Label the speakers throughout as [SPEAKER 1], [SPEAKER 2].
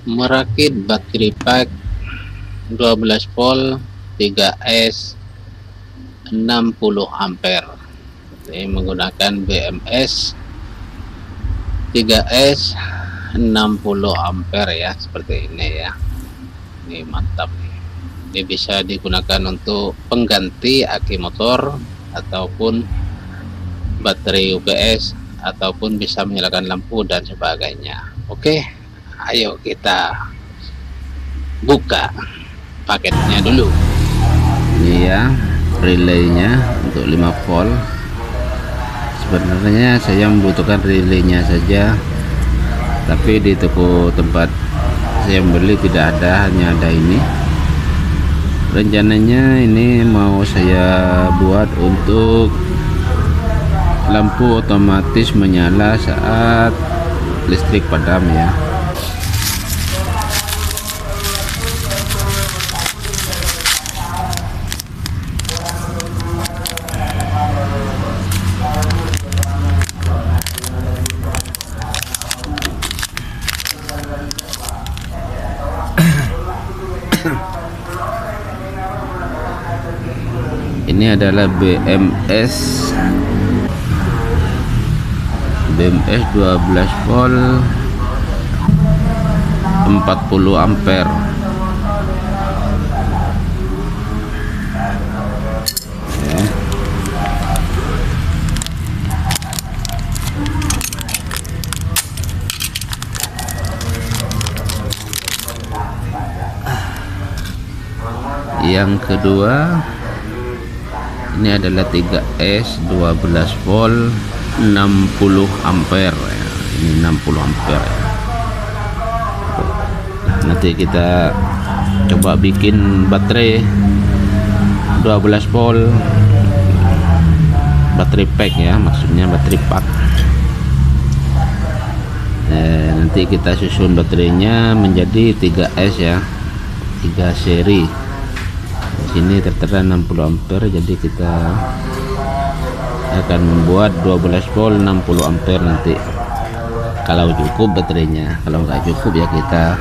[SPEAKER 1] merakit baterai pack 12 volt 3S 60 ampere. Ini menggunakan BMS 3S 60 ampere ya, seperti ini ya. Ini mantap nih. Ini bisa digunakan untuk pengganti aki motor ataupun baterai UPS ataupun bisa menyalakan lampu dan sebagainya. Oke, ayo kita buka paketnya dulu. Ini ya relaynya untuk 5 volt. Sebenarnya saya membutuhkan relaynya saja, tapi di toko tempat saya membeli tidak ada, hanya ada ini. Rencananya ini mau saya buat untuk lampu otomatis menyala saat listrik padam ya. Ini adalah BMS 12 volt 40 ampere. Ya. Yang kedua ini adalah 3S 12 volt 60 ampere ya. Ini 60 ampere ya. Nanti kita coba bikin baterai 12 volt baterai pack ya, maksudnya baterai pack. Nanti kita susun baterainya menjadi 3S ya, 3 seri. Di sini tertera 60 ampere, jadi kita akan membuat 12 volt 60 ampere nanti kalau cukup baterainya. Kalau nggak cukup ya kita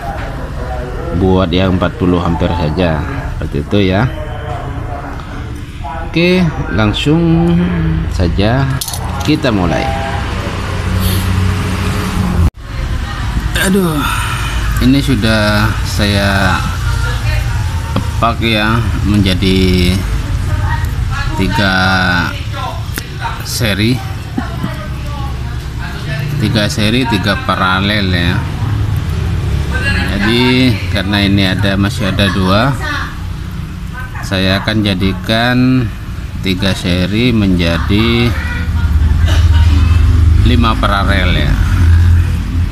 [SPEAKER 1] buat yang 40 ampere saja, seperti itu ya. Oke, langsung saja kita mulai. Aduh, ini sudah saya pakai ya menjadi 3 seri 3 paralel ya. Jadi karena ini masih ada 2, saya akan jadikan 3 seri menjadi 5 paralel ya.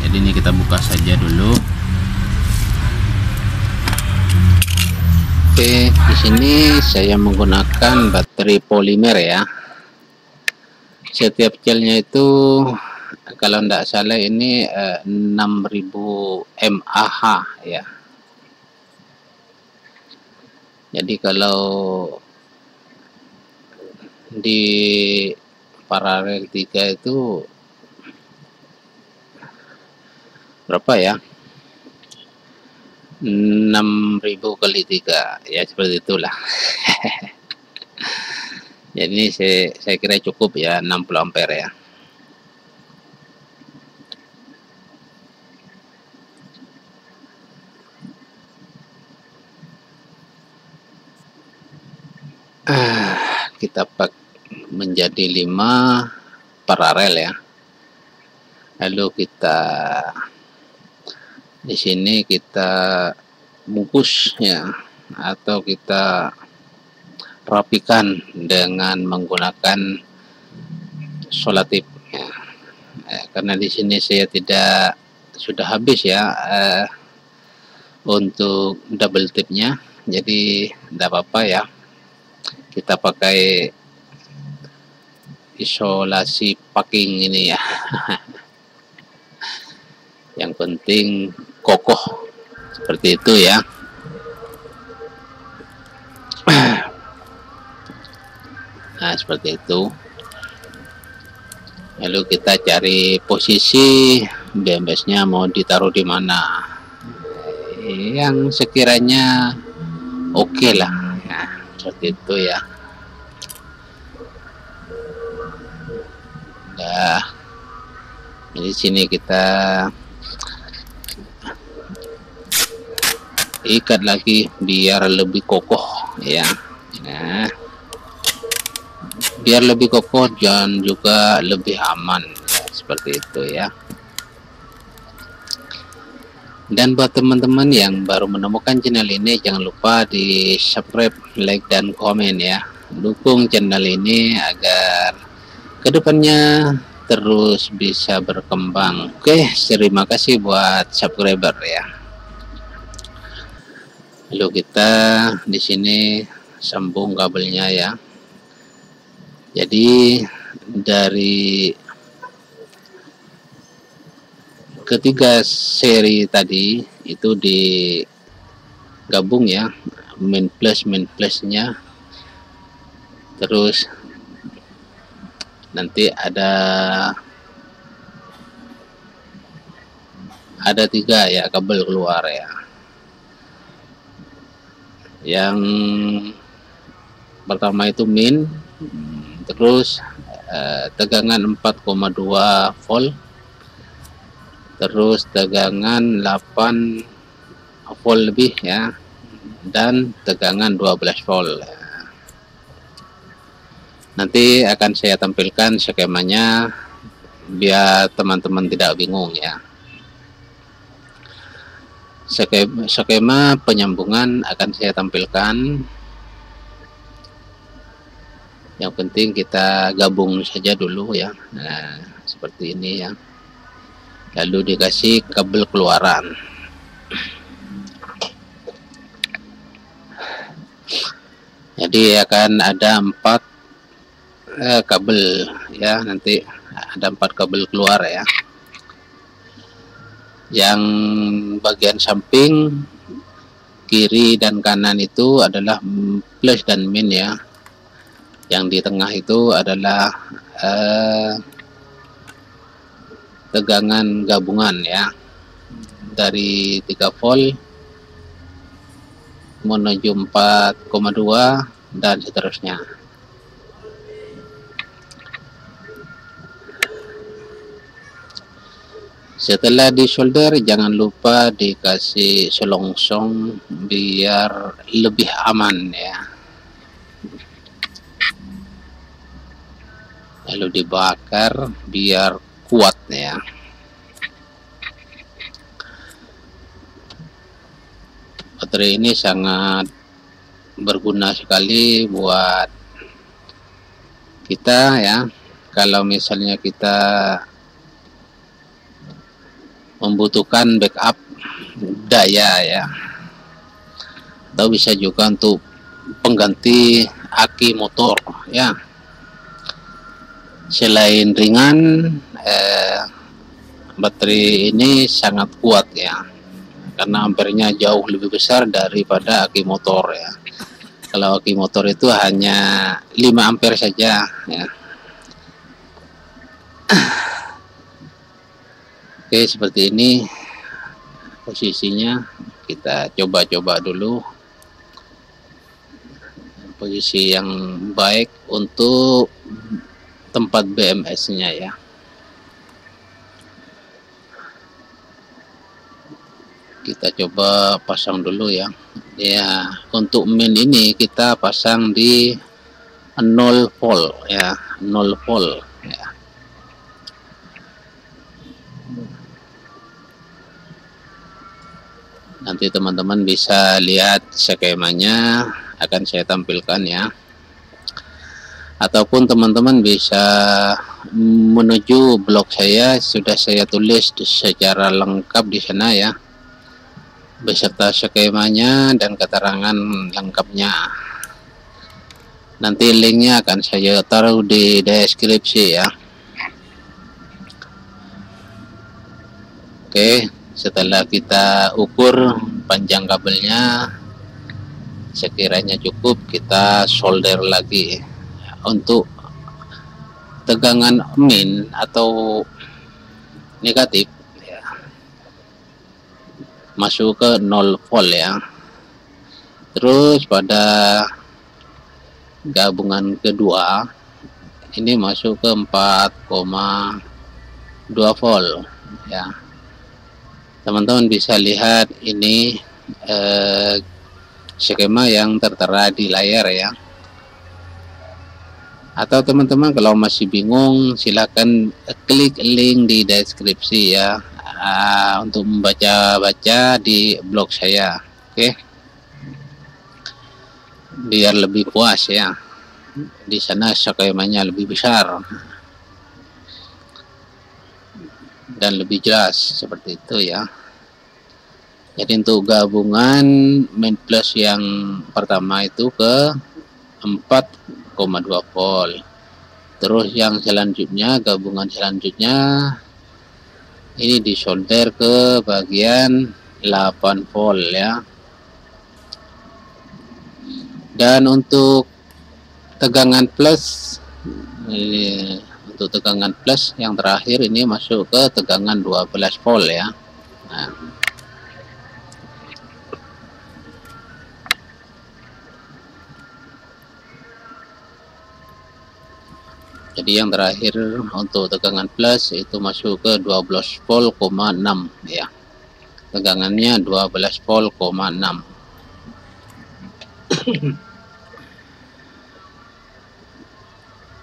[SPEAKER 1] Jadi ini kita buka saja dulu. Oke, di sini saya menggunakan baterai polimer ya. Setiap gelnya itu kalau tidak salah ini 6000 mAh ya. Jadi kalau di paralel 3 itu berapa ya? 6000 kali 3 ya, seperti itulah. Jadi saya kira cukup ya, 60 ampere ya. Kita pakai menjadi 5 paralel ya. Lalu kita di sini kita bungkus ya, atau kita rapikan dengan menggunakan solatip ya. Karena di sini saya sudah habis ya untuk double tipnya, jadi tidak apa-apa ya, kita pakai isolasi packing ini ya. Yang penting kokoh, seperti itu ya. Nah, seperti itu. Lalu kita cari posisi BMS-nya mau ditaruh di mana yang sekiranya oke lah ya, seperti itu ya. Nah, di sini kita ikat lagi biar lebih kokoh ya. Nah, biar lebih kokoh dan juga lebih aman ya, seperti itu ya. Dan buat teman-teman yang baru menemukan channel ini, jangan lupa di subscribe, like, dan komen ya. Dukung channel ini agar kedepannya terus bisa berkembang. Oke, terima kasih buat subscriber ya. Lalu kita di sini sambung kabelnya ya. Jadi dari ketiga seri tadi itu digabung ya, min plusnya, terus nanti ada 3 ya kabel keluar ya. Yang pertama itu min, terus tegangan 4,2 volt, terus tegangan 8 volt lebih ya, dan tegangan 12 volt. Nanti akan saya tampilkan skemanya biar teman-teman tidak bingung ya. Skema penyambungan akan saya tampilkan. Yang penting kita gabung saja dulu ya. Nah, seperti ini ya. Lalu dikasih kabel keluaran. Jadi akan ada 4 kabel ya, nanti ada 4 kabel keluar ya. Yang bagian samping kiri dan kanan itu adalah plus dan min ya. Yang di tengah itu adalah tegangan gabungan ya, dari 3 volt menuju 4,2 dan seterusnya. Setelah disolder, jangan lupa dikasih selongsong biar lebih aman ya. Lalu dibakar biar kuat ya. Baterai ini sangat berguna sekali buat kita ya. Kalau misalnya kita membutuhkan backup daya ya, atau bisa juga untuk pengganti aki motor ya. Selain ringan, baterai ini sangat kuat ya, karena ampernya jauh lebih besar daripada aki motor ya. Kalau aki motor itu hanya 5 ampere saja ya. Oke, seperti ini posisinya. Kita coba-coba dulu posisi yang baik untuk tempat BMS-nya ya. Kita coba pasang dulu ya. Ya, untuk min ini kita pasang di 0 volt ya, 0 volt ya. Nanti teman-teman bisa lihat skemanya, akan saya tampilkan ya. Ataupun teman-teman bisa menuju blog saya, sudah saya tulis secara lengkap di sana ya, beserta skemanya dan keterangan lengkapnya. Nanti linknya akan saya taruh di deskripsi ya. Oke, setelah kita ukur panjang kabelnya sekiranya cukup, kita solder lagi. Untuk tegangan min atau negatif ya, masuk ke 0 volt ya. Terus pada gabungan kedua ini masuk ke 4,2 volt ya. Teman-teman bisa lihat ini skema yang tertera di layar ya. Atau teman-teman kalau masih bingung, silakan klik link di deskripsi ya, untuk membaca-baca di blog saya. Oke, biar lebih puas ya. Di sana skemanya lebih besar dan lebih jelas seperti itu ya. Jadi untuk gabungan main plus yang pertama itu ke 4,2 volt. Terus yang selanjutnya, gabungan selanjutnya ini disolder ke bagian 8 volt ya. Dan untuk tegangan plus, untuk tegangan plus yang terakhir ini masuk ke tegangan 12 volt ya. Nah, jadi yang terakhir untuk tegangan plus itu masuk ke 12 volt, 6 ya. Tegangannya 12 volt, 6.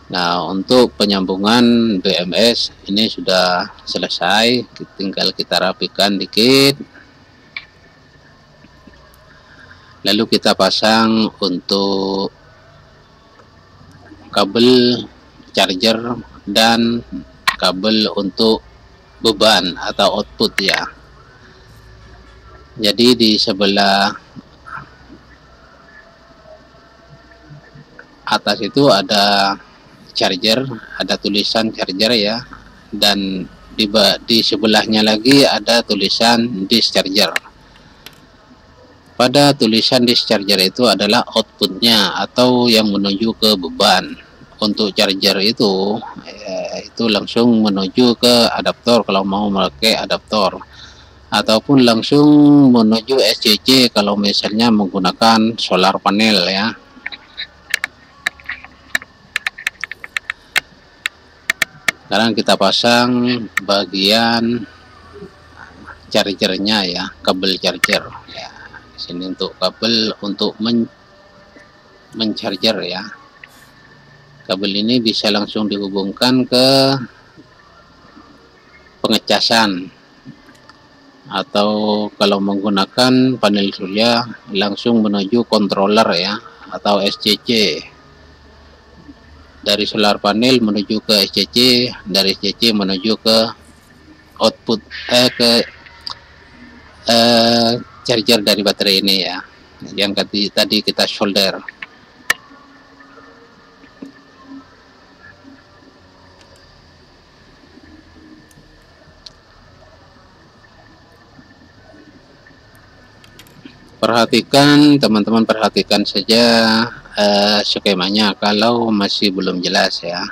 [SPEAKER 1] Nah, untuk penyambungan BMS ini sudah selesai, tinggal kita rapikan dikit. Lalu kita pasang untuk kabel charger dan kabel untuk beban atau output ya. Jadi di sebelah atas itu ada charger, ada tulisan charger ya, dan di sebelahnya lagi ada tulisan discharger. Pada tulisan discharger itu adalah outputnya atau yang menuju ke beban. Untuk charger itu itu langsung menuju ke adaptor kalau mau memakai adaptor, ataupun langsung menuju SCC kalau misalnya menggunakan solar panel ya. Sekarang kita pasang bagian chargernya ya, kabel charger ya. Di sini untuk kabel untuk mencharger ya. Kabel ini bisa langsung dihubungkan ke pengecasan, atau kalau menggunakan panel surya langsung menuju controller ya, atau SCC. Dari solar panel menuju ke SCC, dari SCC menuju ke output charger dari baterai ini ya, yang tadi kita solder. Perhatikan teman-teman, perhatikan saja skemanya kalau masih belum jelas ya.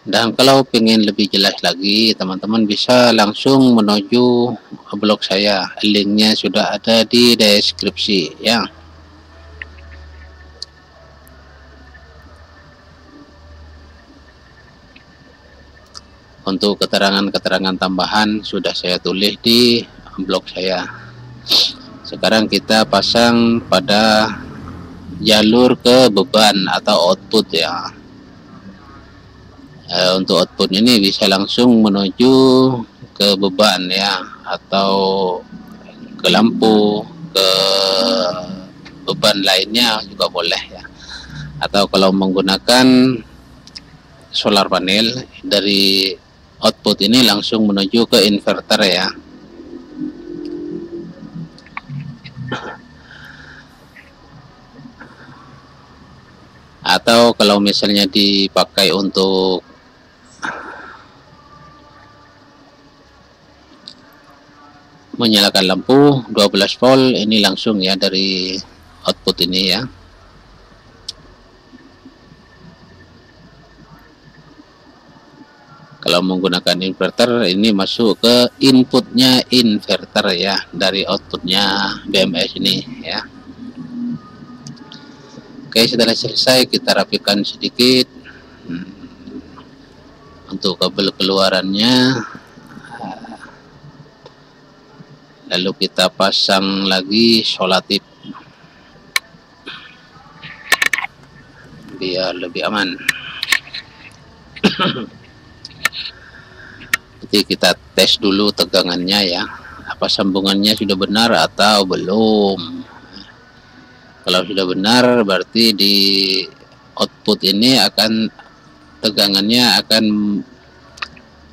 [SPEAKER 1] Dan kalau pengen lebih jelas lagi, teman-teman bisa langsung menuju blog saya, linknya sudah ada di deskripsi ya. Untuk keterangan-keterangan tambahan sudah saya tulis di blog saya. Sekarang kita pasang pada jalur ke beban atau output ya. Untuk output ini bisa langsung menuju ke beban ya, atau ke lampu, ke beban lainnya juga boleh ya. Atau kalau menggunakan solar panel, dari output ini langsung menuju ke inverter ya. Atau kalau misalnya dipakai untuk menyalakan lampu 12 volt, ini langsung ya dari output ini ya. Kalau menggunakan inverter, ini masuk ke inputnya inverter ya, dari outputnya BMS ini ya. Oke, setelah selesai kita rapikan sedikit untuk kabel keluarannya, lalu kita pasang lagi solatif biar lebih aman. Jadi kita tes dulu tegangannya ya, apa sambungannya sudah benar atau belum. Kalau sudah benar, berarti di output ini akan tegangannya akan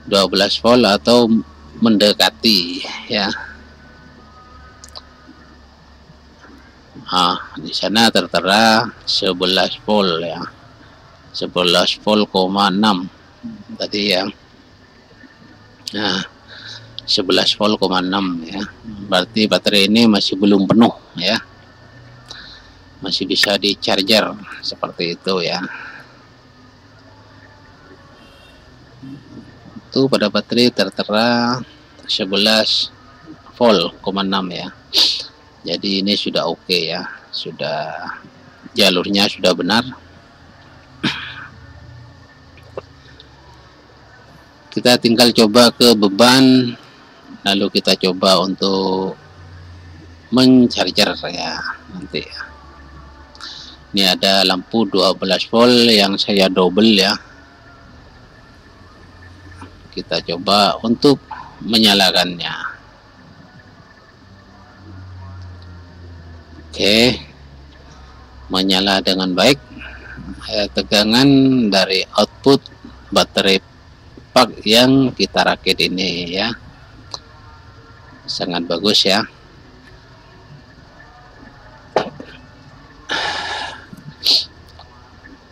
[SPEAKER 1] 12 volt atau mendekati ya. Di sana tertera 11 volt ya, 11 volt,6 tadi ya. Nah, 11 volt,6 ya, berarti baterai ini masih belum penuh ya, masih bisa di charger seperti itu ya. Itu pada baterai tertera 11 volt,6 ya. Jadi ini sudah oke ya, sudah jalurnya sudah benar. Kita tinggal coba ke beban, lalu kita coba untuk mencharger ya nanti ya. Ini ada lampu 12 volt yang saya double ya. Kita coba untuk menyalakannya. Oke, menyala dengan baik. Tegangan dari output baterai pak yang kita rakit ini ya, sangat bagus ya.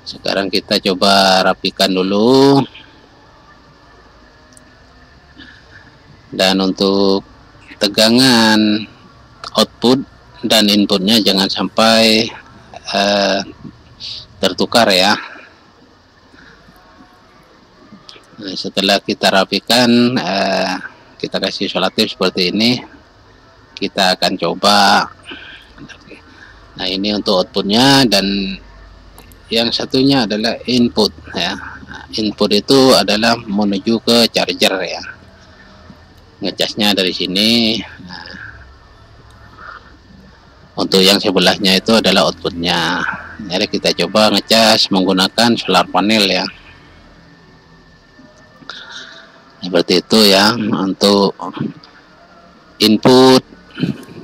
[SPEAKER 1] Sekarang kita coba rapikan dulu. Dan untuk tegangan output dan inputnya jangan sampai tertukar ya. Nah, setelah kita rapikan, kita kasih solatif seperti ini, kita akan coba. Nah, ini untuk outputnya, dan yang satunya adalah input ya. Input itu adalah menuju ke charger ya, ngecasnya dari sini. Nah, untuk yang sebelahnya itu adalah outputnya. Jadi kita coba ngecas menggunakan solar panel ya, seperti itu ya. Untuk input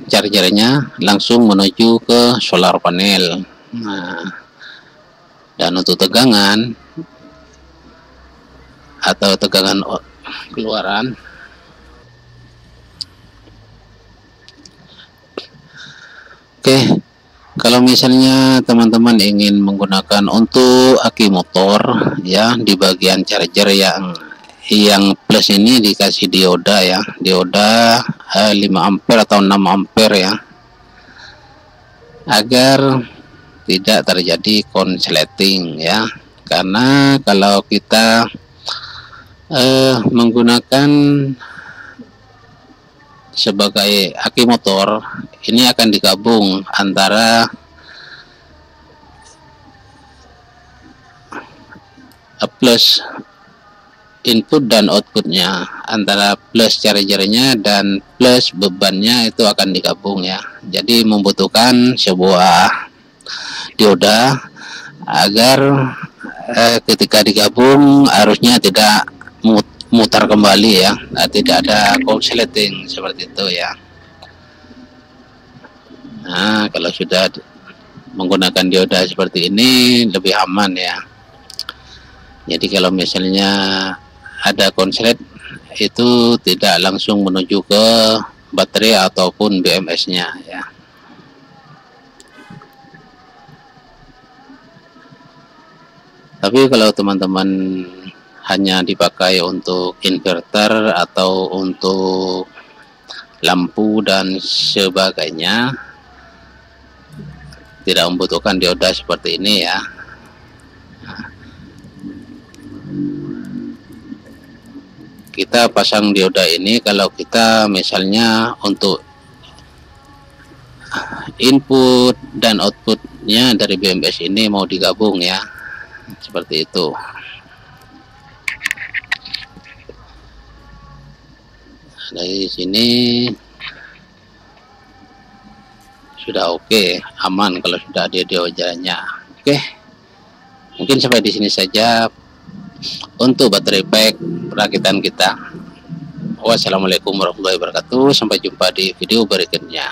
[SPEAKER 1] chargernya langsung menuju ke solar panel. Nah, dan untuk tegangan atau tegangan keluaran, oke, kalau misalnya teman-teman ingin menggunakan untuk aki motor ya, di bagian charger yang plus ini dikasih dioda ya, dioda 5 ampere atau 6 ampere ya, agar tidak terjadi konsleting ya. Karena kalau kita menggunakan sebagai aki motor, ini akan digabung antara plus input dan outputnya, antara plus chargernya dan plus bebannya itu akan digabung ya. Jadi membutuhkan sebuah dioda agar ketika digabung arusnya tidak mutar kembali ya. Nah, tidak ada konsleting seperti itu ya. Nah, kalau sudah menggunakan dioda seperti ini lebih aman ya. Jadi kalau misalnya ada konslet, itu tidak langsung menuju ke baterai ataupun BMS-nya ya. Tapi kalau teman-teman hanya dipakai untuk inverter atau untuk lampu dan sebagainya, tidak membutuhkan dioda seperti ini ya. kita pasang dioda ini kalau kita misalnya untuk input dan outputnya dari BMS ini mau digabung ya, seperti itu. Dari sini sudah oke, aman kalau sudah ada diodanya. Oke, mungkin sampai di sini saja untuk baterai pack perakitan kita. Wassalamualaikum warahmatullahi wabarakatuh. Sampai jumpa di video berikutnya.